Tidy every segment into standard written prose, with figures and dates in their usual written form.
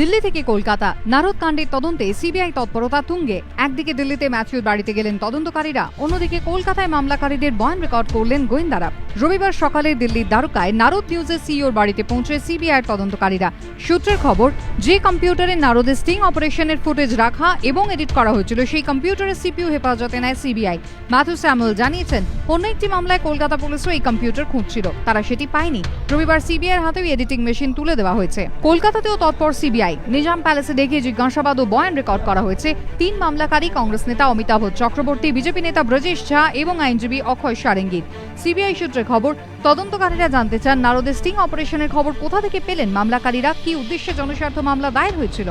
দিল্লি থেকে কলকাতা নারদ কাণ্ডের তদন্তে সিবিআই তৎপরতা তুঙ্গে। একদিকে দিল্লিতে ম্যাথিউর বাড়িতে গেলেন তদন্তকারীরা, অন্যদিকে কলকাতায় মামলাকারীদের বয়ান রেকর্ড করলেন গোয়েন্দারা। রবিবার সকালে দিল্লির দ্বারকায় নারদ নিউজের সিইওর বাড়িতে পৌঁছে সিবিআইয়ের তদন্তকারীরা। সূত্রের খবর, যে কম্পিউটারে নারদের স্টিং অপারেশনের ফুটেজ রাখা এবং এডিট করা হয়েছিল সেই কম্পিউটারের সিপিইউ হেফাজতে নেয় সিবিআই। ম্যাথিউ স্যামুয়েল জানিয়েছেন, অন্য একটি মামলায় কলকাতা পুলিশও এই কম্পিউটার খুঁজছিল, তারা সেটি পায়নি। রবিবার সিবিআইয়ের হাতেও এডিটিং মেশিন তুলে দেওয়া হয়েছে। কলকাতাতেও তৎপর সিবিআই। নিজাম প্যালেসে ডেকে জিজ্ঞাসাবাদ ও বয়ান রেকর্ড করা হয়েছে। 3 মামলাকারী কংগ্রেস নেতা অমিতাভ চক্রবর্তী, বিজেপি নেতা ব্রজেশ ঝা এবং আইনজীবী অক্ষয় সারেঙ্গীর। সিবিআই সূত্রে খবর, তদন্তকারীরা জানতে চান নারদের স্টিং অপারেশনের খবর কোথা থেকে পেলেন মামলাকারীরা, কি উদ্দেশ্যে জনস্বার্থ মামলা দায়ের হয়েছিল।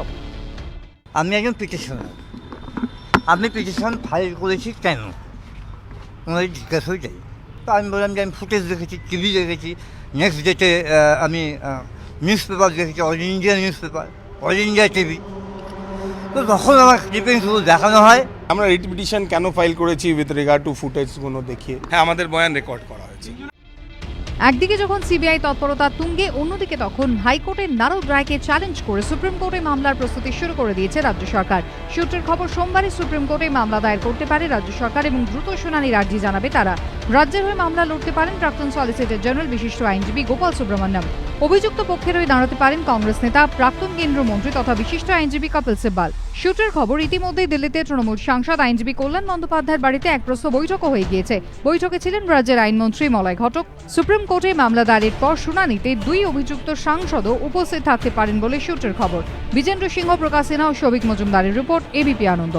আমি একজন পিটিশনার, আমি পিটিশন ফাইল করেছি কেন ওনাদের জিজ্ঞাসা হয়ে যাই। তো আমি বললাম যে আমি ফুটেজ দেখেছি, টিভি দেখেছি, নেক্সট ডেতে আমি নিউজ পেপার দেখেছি, all India news paper, all India TV. তো তখন আমার ক্লিপিং শুধু দেখানো হয়। আমরা রিট পিটিশন কেন ফাইল করেছি উইথ রিগার্ড টু ফুটেজগুলো দেখিয়ে আমাদের বয়ান রেকর্ড করা হয়েছে। একদিকে যখন সিবিআই তৎপরতা তুঙ্গে, অন্যদিকে তখন হাইকোর্টের নারদ রায়কে চ্যালেঞ্জ করে সুপ্রিম কোর্টে মামলার প্রস্তুতি শুরু করে দিয়েছে রাজ্য সরকার। সূত্রের খবর, সোমবারই সুপ্রিম কোর্টে মামলা দায়ের করতে পারে রাজ্য সরকার এবং দ্রুত শুনানির আর্জি জানাবে তারা। রাজ্যের হয়ে মামলা লড়তে পারেন প্রাক্তন সলিসিটর জেনারেল বিশিষ্ট আইনজীবী গোপাল সুব্রমণ্যম। অভিযুক্ত পক্ষের হয়ে দাঁড়াতে পারেন কংগ্রেস নেতা, প্রাক্তন কেন্দ্রীয় মন্ত্রী তথা বিশিষ্ট আইনজীবী কপিল সিব্বাল। সূত্রের খবর, ইতিমধ্যেই দিল্লিতে তৃণমূল সাংসদ আইনজীবী কল্যাণ বন্দ্যোপাধ্যায়ের বাড়িতে এক প্রস্ত বৈঠকও হয়ে গিয়েছে। বৈঠকে ছিলেন রাজ্যের আইনমন্ত্রী মলয় ঘটক। সুপ্রিম কোর্টে মামলা দায়েরের পর শুনানিতে 2 অভিযুক্ত সাংসদও উপস্থিত থাকতে পারেন বলে সূত্রের খবর। বিজেন্দ্র সিংহ, প্রকাশ সিনহা ও সৌভিক মজুমদারের রিপোর্ট, এবিপি আনন্দ।